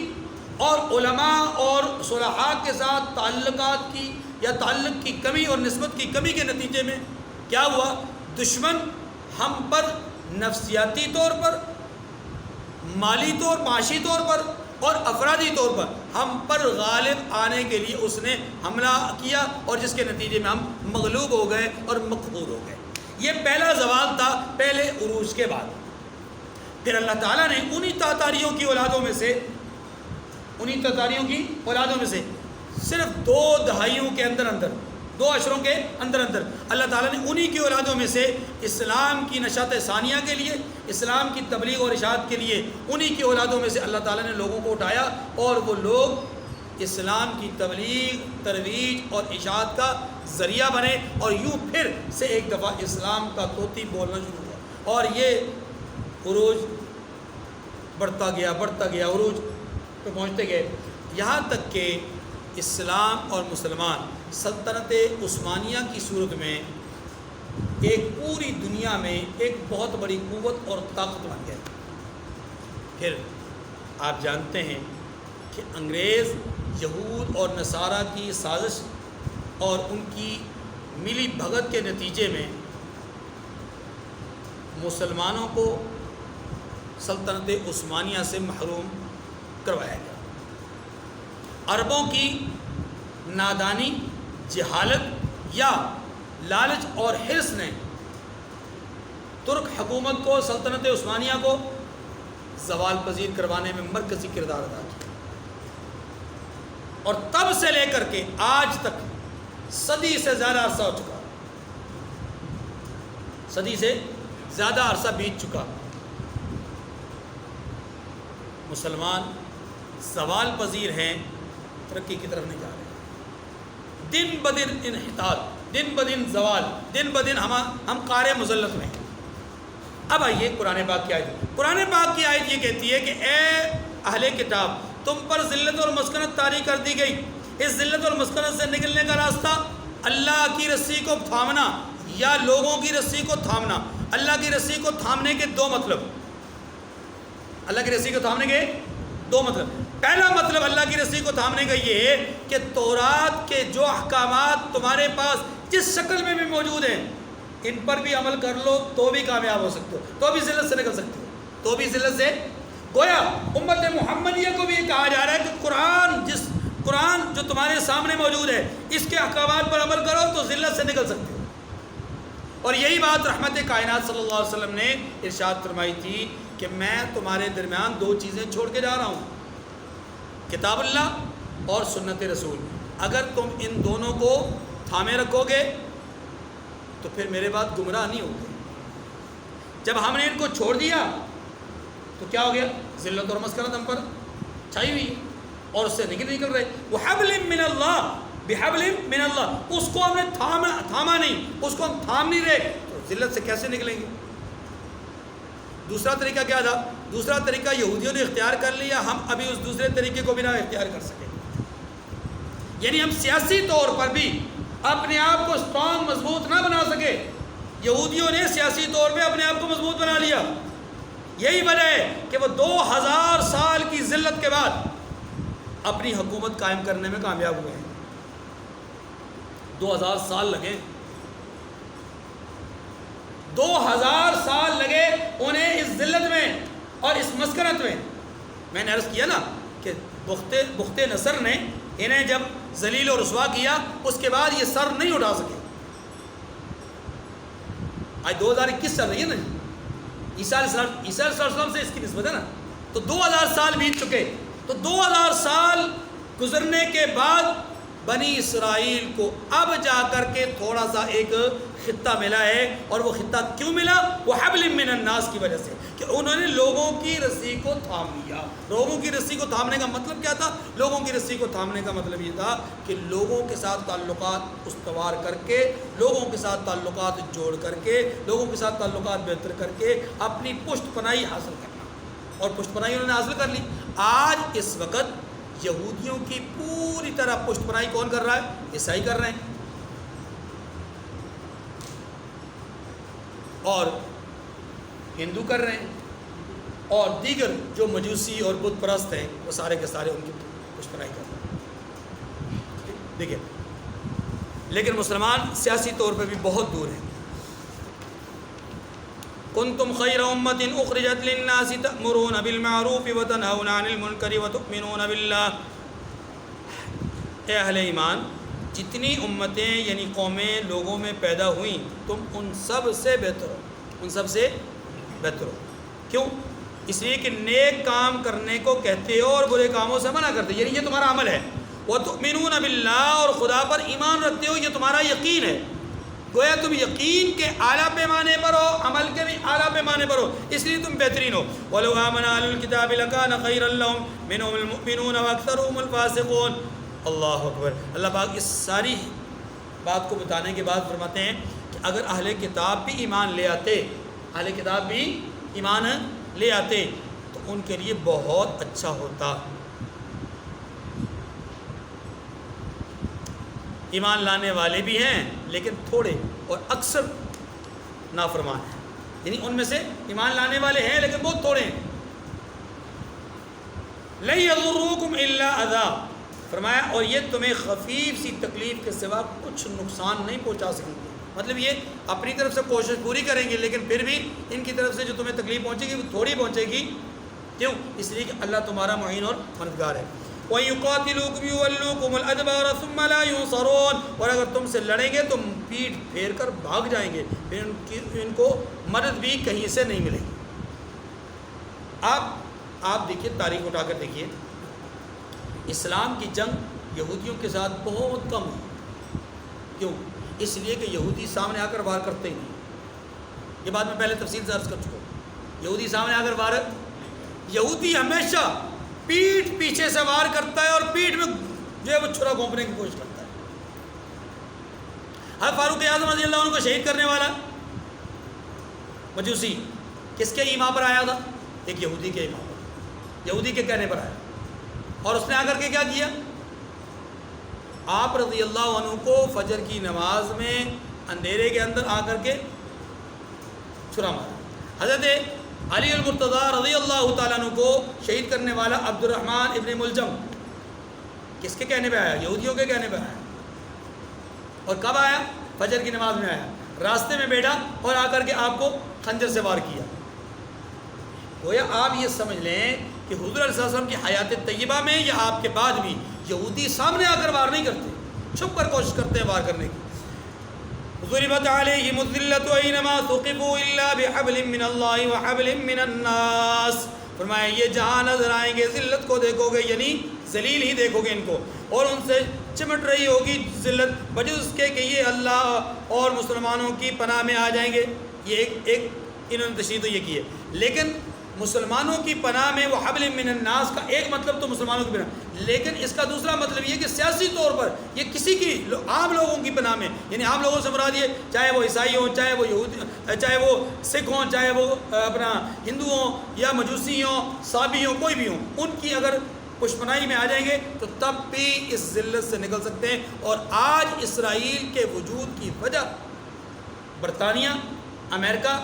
اور علماء اور صلحاء کے ساتھ تعلقات کی یا تعلق کی کمی اور نسبت کی کمی کے نتیجے میں کیا ہوا؟ دشمن ہم پر نفسیاتی طور پر، مالی طور، معاشی طور پر اور افرادی طور پر ہم پر غالب آنے کے لیے اس نے حملہ کیا، اور جس کے نتیجے میں ہم مغلوب ہو گئے اور مقہور ہو گئے۔ یہ پہلا زوال تھا پہلے عروج کے بعد۔ پھر اللہ تعالیٰ نے انہی تاتاریوں کی اولادوں میں سے صرف 2 دہائیوں کے اندر 2 عشروں کے اندر اللہ تعالیٰ نے انہی کی اولادوں میں سے اسلام کی نشاط ثانیہ کے لیے، اسلام کی تبلیغ اور اشاعت کے لیے انہی کی اولادوں میں سے اللہ تعالیٰ نے لوگوں کو اٹھایا، اور وہ لوگ اسلام کی تبلیغ، ترویج اور اشاعت کا ذریعہ بنے، اور یوں پھر سے ایک دفعہ اسلام کا طوطی بولنا شروع ہوا، اور یہ عروج بڑھتا گیا عروج پہ پہنچتے گئے، یہاں تک کہ اسلام اور مسلمان سلطنت عثمانیہ کی صورت میں ایک پوری دنیا میں ایک بہت بڑی قوت اور طاقت بن گئے۔ پھر آپ جانتے ہیں کہ انگریز، یہود اور نصارہ کی سازش اور ان کی ملی بھگت کے نتیجے میں مسلمانوں کو سلطنت عثمانیہ سے محروم کروایا گیا۔ عربوں کی نادانی، جہالت یا لالچ اور حرص نے ترک حکومت کو، سلطنت عثمانیہ کو زوال پذیر کروانے میں مرکزی کردار ادا کیا، اور تب سے لے کر کے آج تک صدی سے زیادہ عرصہ ہو چکا، صدی سے زیادہ عرصہ بیت چکا، مسلمان زوال پذیر ہیں، ترقی کی طرف نہیں جا رہے، دن بدن انحطاط، دن بدن زوال، دن بدن ہم قار مذلت میں ہیں۔ اب آئیے قرآن پاک کی آیت۔ قرآن پاک کی آیت یہ کہتی ہے کہ اے اہل کتاب، تم پر ذلت اور مسکنت طاری کر دی گئی، اس ذلت اور مسکنت سے نکلنے کا راستہ اللہ کی رسی کو تھامنا یا لوگوں کی رسی کو تھامنا۔ اللہ کی رسی کو تھامنے کے 2 مطلب، اللہ کی رسی کو تھامنے کے 2 مطلب۔ پہلا مطلب اللہ کی رسی کو تھامنے کا یہ ہے کہ تورات کے جو احکامات تمہارے پاس جس شکل میں بھی موجود ہیں، ان پر بھی عمل کر لو تو بھی کامیاب ہو سکتے ہو، تو بھی ذلت سے نکل سکتے ہو، تو بھی ذلت سے۔ گویا امت محمدیہ کو بھی یہ کہا جا رہا ہے کہ قرآن جو تمہارے سامنے موجود ہے، اس کے احکامات پر عمل کرو تو ذلت سے نکل سکتے ہو۔ اور یہی بات رحمت کائنات صلی اللہ علیہ وسلم نے ارشاد فرمائی تھی کہ میں تمہارے درمیان 2 چیزیں چھوڑ کے جا رہا ہوں، کتاب اللہ اور سنت رسول۔ اگر تم ان دونوں کو تھامے رکھو گے تو پھر میرے بعد گمراہ نہیں ہوگے۔ جب ہم نے ان کو چھوڑ دیا تو کیا ہو گیا؟ ذلت اور مسکنت ہم پر چھائی ہوئی اور اس سے نکل رہے۔ وحبل من اللہ، بحبل من اللہ، اس کو ہم نے تھاما نہیں، اس کو ہم تھام نہیں رہے تو ذلت سے کیسے نکلیں گے؟ دوسرا طریقہ کیا تھا؟ دوسرا طریقہ یہودیوں نے اختیار کر لیا، ہم ابھی اس دوسرے طریقے کو بھی نہ اختیار کر سکے، یعنی ہم سیاسی طور پر بھی اپنے آپ کو اسٹرانگ، مضبوط نہ بنا سکے۔ یہودیوں نے سیاسی طور پہ اپنے آپ کو مضبوط بنا لیا۔ یہی وجہ ہے کہ وہ 2000 سال کی ذلت کے بعد اپنی حکومت قائم کرنے میں کامیاب ہوئے ہیں۔ 2000 سال لگے، 2000 سال لگے انہیں اس ذلت میں اور اس مسکنت میں۔ میں نے عرض کیا نا کہ بخت نصر نے انہیں جب ذلیل و رسوا کیا، اس کے بعد یہ سر نہیں اٹھا سکے۔ آج 2021 چل رہی ہے نا، عیسیٰ علیہ السلام سے اس کی نسبت ہے نا، تو 2000 سال بیت چکے۔ تو 2000 سال گزرنے کے بعد بنی اسرائیل کو اب جا کر کے تھوڑا سا ایک خطہ ملا ہے، اور وہ خطہ کیوں ملا؟ وہ حبل من الناس کی وجہ سے، کہ انہوں نے لوگوں کی رسی کو تھام لیا، لوگوں کی رسی کو تھامنے کا مطلب کیا تھا؟ لوگوں کی رسی کو تھامنے کا مطلب یہ تھا کہ لوگوں کے ساتھ تعلقات استوار کر کے، لوگوں کے ساتھ تعلقات جوڑ کر کے، لوگوں کے ساتھ تعلقات بہتر کر کے اپنی پشت پناہی حاصل کرنا، اور پشت پناہی انہوں نے حاصل کر لی۔ آج اس وقت یہودیوں کی پوری طرح پشت پناہی کون کر رہا ہے؟ عیسائی کر رہے ہیں، اور ہندو کر رہے ہیں، اور دیگر جو مجوسی اور بت پرست ہیں وہ سارے کے سارے ان کی پشت پناہی کر رہے ہیں۔ دیکھیں، لیکن مسلمان سیاسی طور پہ بھی بہت دور ہیں۔ کنتم خیر امت اخرجت للناس تأمرون بالمعروف وتنہون عن المنکر وتؤمنون باللہ۔ اے اہل ایمان، جتنی امتیں یعنی قومیں لوگوں میں پیدا ہوئیں، تم ان سب سے بہتر ہو، ان سب سے بہتر ہو۔ کیوں؟ اس لیے کہ نیک کام کرنے کو کہتے ہو اور برے کاموں سے منع کرتے ہو، یعنی یہ تمہارا عمل ہے۔ وَتُؤْمِنُونَ بِاللَّهِ، اور خدا پر ایمان رکھتے ہو، یہ تمہارا یقین ہے۔ گویا تم یقین کے اعلیٰ پیمانے پر ہو، عمل کے بھی اعلیٰ پیمانے پر ہو، اس لیے تم بہترین ہو۔ وَلَوْ آمَنَ أَهْلُ الْكِتَابِ لَكَانَ خَيْرًا لَهُمْ مِنْهُمُ الْمُؤْمِنُونَ وَأَكْثَرُهُمُ الْفَاسِقُونَ۔ اللہ اکبر۔ اللہ پاک اس ساری بات کو بتانے کے بعد فرماتے ہیں کہ اگر اہل کتاب بھی ایمان لے آتے، اہل کتاب بھی ایمان لے آتے تو ان کے لیے بہت اچھا ہوتا۔ ایمان لانے والے بھی ہیں لیکن تھوڑے اور اکثر نافرمان ہیں، یعنی ان میں سے ایمان لانے والے ہیں لیکن بہت تھوڑے ہیں۔ لَن يَضُرُّوكُمْ إِلَّا أَذًى، فرمایا اور یہ تمہیں خفیف سی تکلیف کے سوا کچھ نقصان نہیں پہنچا سکیں گے۔ مطلب یہ اپنی طرف سے کوشش پوری کریں گے لیکن پھر بھی ان کی طرف سے جو تمہیں تکلیف پہنچے گی وہ تھوڑی پہنچے گی۔ کیوں؟ اس لیے کہ اللہ تمہارا معین اور مددگار ہے۔ وَيُقَاتِلُوكُمْ يُوَلُّوكُمُ الْأَدْبَارَ ثُمَّ لَا يُنصَرُونَ، اور اگر تم سے لڑیں گے تو پیٹھ پھیر کر بھاگ جائیں گے، پھر ان کو مدد بھی کہیں سے نہیں ملے گی۔ آپ دیکھیے، تاریخ اٹھا کر دیکھیے، اسلام کی جنگ یہودیوں کے ساتھ بہت کم ہوئی۔ کیوں؟ اس لیے کہ یہودی سامنے آ کر وار کرتے ہی نہیں۔ یہ بات میں پہلے تفصیل سے عرض کر چکا ہوں۔ یہودی سامنے آ کر وار، یہودی ہمیشہ پیٹھ پیچھے سے وار کرتا ہے اور پیٹھ میں جو ہے وہ چھرا گھونپنے کی کوشش کرتا ہے۔ حضرت فاروق اعظم رضی اللہ عنہ کو شہید کرنے والا مجوسی کس کے ایما پر آیا تھا؟ ایک یہودی کے ایما پر، یہودی کے کہنے پر آیا، اور اس نے آ کر کے کیا کیا؟ آپ رضی اللہ عنہ کو فجر کی نماز میں اندھیرے کے اندر آ کر کے چھرا مارا۔ حضرت علی المرتضیٰ رضی اللہ تعالیٰ عنہ کو شہید کرنے والا عبد الرحمن ابن ملجم کس کے کہنے پہ آیا؟ یہودیوں کے کہنے پہ آیا۔ اور کب آیا؟ فجر کی نماز میں آیا، راستے میں بیٹھا اور آ کر کے آپ کو خنجر سے وار کیا۔ گویا آپ یہ سمجھ لیں کہ حضور علیہ السلام کی حیات طیبہ میں یا آپ کے بعد بھی یہودی سامنے آ کر وار نہیں کرتے، چھپ کر کوشش کرتے ہیں وار کرنے کی۔ ضربت علیہم الذلۃ اینما ثقفوا الا بحبل من اللہ وحبل من الناس، فرمایا یہ جہاں نظر آئیں گے ذلت کو دیکھو گے، یعنی ذلیل ہی دیکھو گے ان کو، اور ان سے چمٹ رہی ہوگی ذلت بجز کے کہ یہ اللہ اور مسلمانوں کی پناہ میں آ جائیں گے۔ یہ ایک انہوں نے تشریح تو یہ کی ہے، لیکن مسلمانوں کی پناہ میں وہ حبل من الناس کا ایک مطلب تو مسلمانوں کی پناہ، لیکن اس کا دوسرا مطلب یہ کہ سیاسی طور پر یہ کسی کی عام لوگوں کی پناہ میں، یعنی عام لوگوں سے مراد یہ چاہے وہ عیسائی ہوں، چاہے وہ یہودی، چاہے وہ سکھ ہوں، چاہے وہ اپنا ہندو ہوں یا مجوسی ہوں، صابی ہوں، کوئی بھی ہوں، ان کی اگر پشپنائی میں آ جائیں گے تو تب بھی اس ذلت سے نکل سکتے ہیں۔ اور آج اسرائیل کے وجود کی وجہ برطانیہ، امریکہ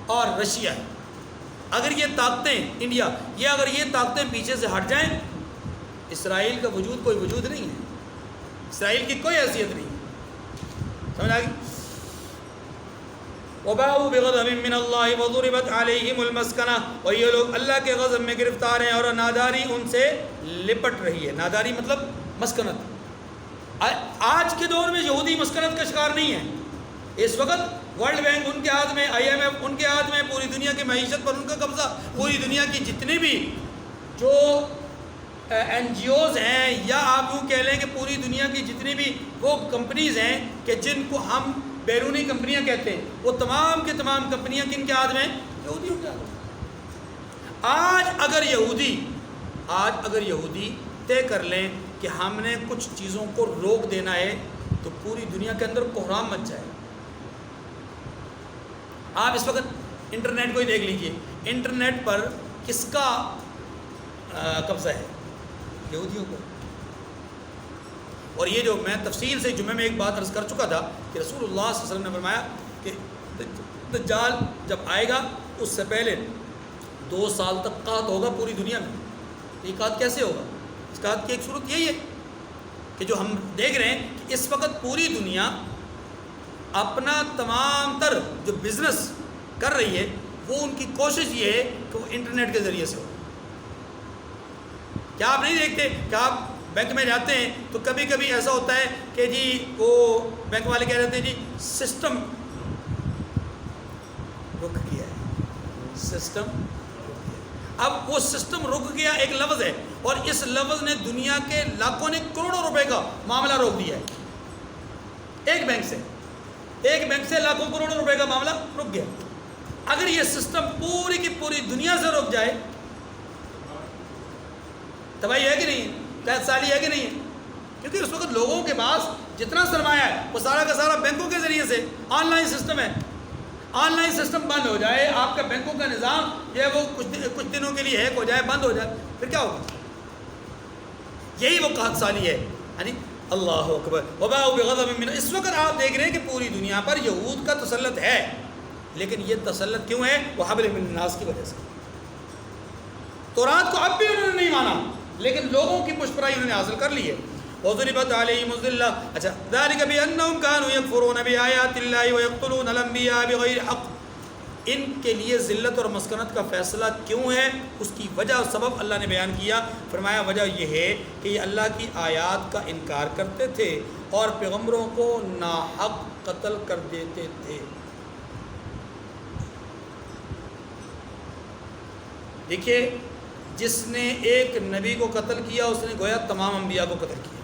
اور رشیا ہے۔ اگر یہ طاقتیں، انڈیا، یہ اگر یہ طاقتیں پیچھے سے ہٹ جائیں، اسرائیل کا وجود کوئی وجود نہیں ہے، اسرائیل کی کوئی حیثیت نہیں ہے۔ سمجھ آ گئی؟ وَبَاءُوا بِغَضَبٍ مِّنَ اللَّهِ وَضُرِبَتْ عَلَيْهِمُ الْمَسْكَنَةُ، اور یہ لوگ اللہ کے غضب میں گرفتار ہیں اور ناداری ان سے لپٹ رہی ہے۔ ناداری مطلب مسکنت۔ آج کے دور میں یہودی مسکنت کا شکار نہیں ہے۔ اس وقت ورلڈ بینک ان کے ہاتھ میں، IMF ان کے ہاتھ میں، پوری دنیا کی معیشت پر ان کا قبضہ، پوری دنیا کی جتنے بھی جو NGOs ہیں، یا آپ یوں کہہ لیں کہ پوری دنیا کی جتنی بھی وہ کمپنیز ہیں کہ جن کو ہم بیرونی کمپنیاں کہتے ہیں، وہ تمام کے تمام کمپنیاں کن کے ہاتھ میں؟ یہودیوں کے ہاتھ میں۔ آج اگر یہودی آج اگر یہودی طے کر لیں کہ ہم نے کچھ چیزوں کو روک دینا ہے تو پوری دنیا کے اندر کوہرام مچ جائے. آپ اس وقت انٹرنیٹ کو ہی دیکھ لیجئے, انٹرنیٹ پر کس کا قبضہ ہے؟ یہودیوں کو. اور یہ جو میں تفصیل سے جمعے میں ایک بات عرض کر چکا تھا کہ رسول اللہ صلی اللہ علیہ وسلم نے فرمایا کہ دجال جب آئے گا اس سے پہلے 2 سال تک قحط ہوگا پوری دنیا میں. یہ قحط کیسے ہوگا؟ اس قحط کی ایک صورت یہی ہے کہ جو ہم دیکھ رہے ہیں کہ اس وقت پوری دنیا اپنا تمام تر جو بزنس کر رہی ہے وہ ان کی کوشش یہ ہے کہ وہ انٹرنیٹ کے ذریعے سے ہو. کیا آپ نہیں دیکھتے کہ آپ بینک میں جاتے ہیں تو کبھی کبھی ایسا ہوتا ہے کہ جی وہ بینک والے کہہ رہتے ہیں جی سسٹم رک گیا ہے, سسٹم. اب وہ سسٹم رک گیا ایک لفظ ہے اور اس لفظ نے دنیا کے لاکھوں نے کروڑوں روپے کا معاملہ روک دیا ہے. ایک بینک سے لاکھوں کروڑوں روپے کا معاملہ رک گیا. اگر یہ سسٹم پوری کی پوری دنیا سے رک جائے تباہی ہے کہ نہیں ہے؟ قحط سالی ہے کہ نہیں ہے؟ کیونکہ اس وقت لوگوں کے پاس جتنا سرمایہ ہے وہ سارا کا سارا بینکوں کے ذریعے سے آن لائن سسٹم ہے. آن لائن سسٹم بند ہو جائے, آپ کا بینکوں کا نظام جو ہے وہ کچھ دنوں کے لیے ہیک ہو جائے, بند ہو جائے, پھر کیا ہوگا؟ یہی وہ قحط سالی ہے. یعنی اللہ اکبر وباء بغضب من. اس وقت آپ دیکھ رہے ہیں کہ پوری دنیا پر یہود کا تسلط ہے, لیکن یہ تسلط کیوں ہے؟ وہ حبل من الناس کی وجہ سے. تورات کو اب بھی انہوں نے نہیں مانا, لیکن لوگوں کی پشپرائی انہوں نے حاصل کر لی ہے. وضربت علیہم الذلہ. اچھا ذلک بانہم کانوا یکفرون بآیات اللہ ویقتلون الانبیاء بغیر حق. ان کے لیے ذلت اور مسکنت کا فیصلہ کیوں ہے؟ اس کی وجہ اور سبب اللہ نے بیان کیا. فرمایا وجہ یہ ہے کہ یہ اللہ کی آیات کا انکار کرتے تھے اور پیغمبروں کو ناحق قتل کر دیتے تھے. دیکھیے, جس نے ایک نبی کو قتل کیا اس نے گویا تمام انبیاء کو قتل کیا.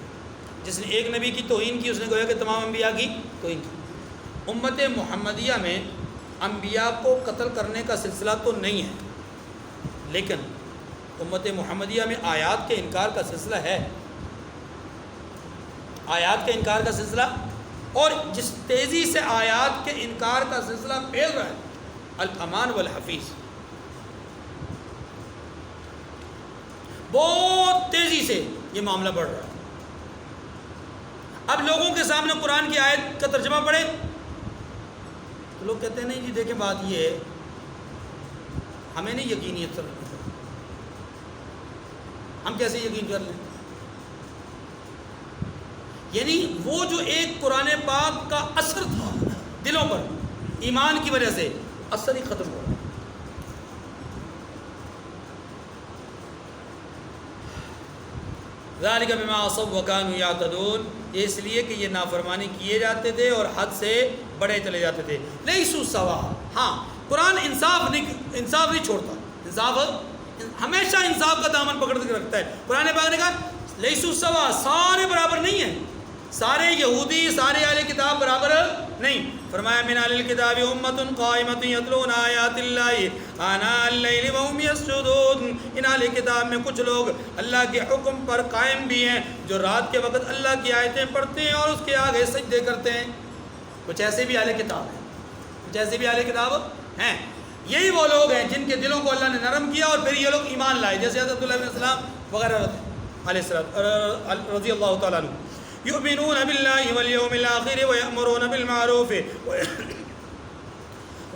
جس نے ایک نبی کی توہین کی اس نے گویا کہ تمام انبیاء کی توہین کی. امت محمدیہ میں انبیاء کو قتل کرنے کا سلسلہ تو نہیں ہے, لیکن امت محمدیہ میں آیات کے انکار کا سلسلہ ہے. آیات کے انکار کا سلسلہ, اور جس تیزی سے آیات کے انکار کا سلسلہ پھیل رہا ہے, الامان والحفیظ, بہت تیزی سے یہ معاملہ بڑھ رہا ہے. اب لوگوں کے سامنے قرآن کی آیت کا ترجمہ پڑھے تو لوگ کہتے ہیں نہیں جی دیکھیں بات یہ ہے, ہمیں نہیں یقینیت سر, ہم کیسے یقین کر لیں؟ یعنی وہ جو ایک قرآن پاک کا اثر تھا دلوں پر ایمان کی وجہ سے, اثر ہی ختم ہو رہا ہے. ذالک بما عصوا وکانوا یعتدون. یہ اس لیے کہ یہ نافرمانی کیے جاتے تھے اور حد سے بڑے چلے جاتے تھے. لیسوا سوا. ہاں قرآن انصاف نہیں چھوڑتا, انصاف ہمیشہ انصاف کا دامن پکڑ کے رکھتا ہے. قرآن پاک نے کہا لیسوا سوا, سارے برابر نہیں ہیں, سارے یہودی سارے اہل کتاب برابر نہیں. فرمایا من اہل الکتاب امۃ قائمۃ یتلون آیات اللہ آناء اللیل وهم یسجدون. ان اہل کتاب میں کچھ لوگ اللہ کے حکم پر قائم بھی ہیں جو رات کے وقت اللہ کی آیتیں پڑھتے ہیں اور اس کے آگے سجدے کرتے ہیں. کچھ ایسے بھی اہل کتاب ہیں, کچھ ایسے بھی اہل کتاب ہیں. یہی وہ لوگ ہیں جن کے دلوں کو اللہ نے نرم کیا اور پھر یہ لوگ ایمان لائے, جیسے حضرت عبداللہ بن السلام وغیرہ علیہ السلام رضی اللہ تعالیٰ عنہ. یؤمنون باللہ والیوم الآخر ویأمرون بالمعروف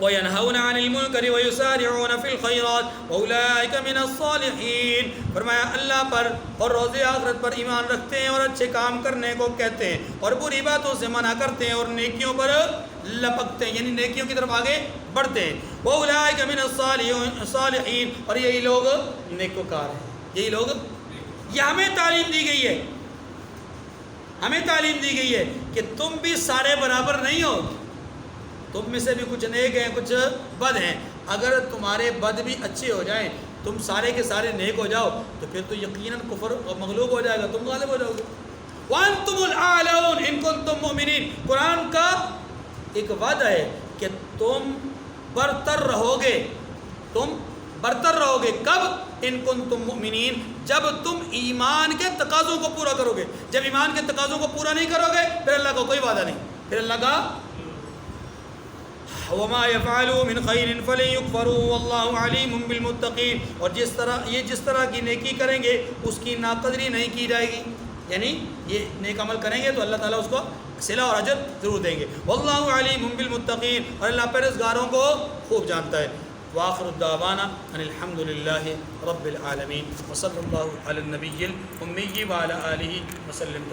وینہون عن المنکر ویسارعون فی الخیرات واولئک من الصالحین. فرمایا اللہ پر اور روز آخرت پر ایمان رکھتے ہیں اور اچھے کام کرنے کو کہتے ہیں اور بری باتوں سے منع کرتے ہیں اور نیکیوں پر لپکتے ہیں, یعنی نیکیوں کی طرف آگے بڑھتے ہیں. واولئک من الصالحین, اور یہی لوگ نیکوکار ہیں. یہی لوگ, یہ ہمیں تعلیم دی گئی ہے, ہمیں تعلیم دی گئی ہے کہ تم بھی سارے برابر نہیں ہو, تم میں سے بھی کچھ نیک ہیں کچھ بد ہیں. اگر تمہارے بد بھی اچھے ہو جائیں, تم سارے کے سارے نیک ہو جاؤ تو پھر تو یقیناً کفر مغلوب ہو جائے گا, تم غالب ہو جاؤ گے. وَأَنْتُمُ الْأَعْلَوْنَ إِن كُنْتُم مُؤْمِنِينَ. قرآن کا ایک وعدہ ہے کہ تم برتر رہو گے, تم برتر رہو گے کب؟ ان کنتم مؤمنین، جب تم ایمان کے تقاضوں کو پورا کرو گے۔ جب ایمان کے تقاضوں کو پورا نہیں کرو گے پھر اللہ کا کوئی وعدہ نہیں، پھر اللہ کا وما يفعلوا من خير فلن يكفروا والله عليم بالمتقين، اور جس طرح کی نیکی کریں گے اس کی ناقدری نہیں کی جائے گی، یعنی یہ نیک عمل کریں گے تو اللہ تعالیٰ اس کو صلہ اور اجر ضرور دیں گے۔ واللہ علیم بالمتقین، اور اللہ پرہیزگاروں کو خوب جانتا ہے۔ وآخر الدعوانا ان الحمد للہ رب العالمین، وصلی اللہ علی النبی الامی وعلی آلہ وسلم۔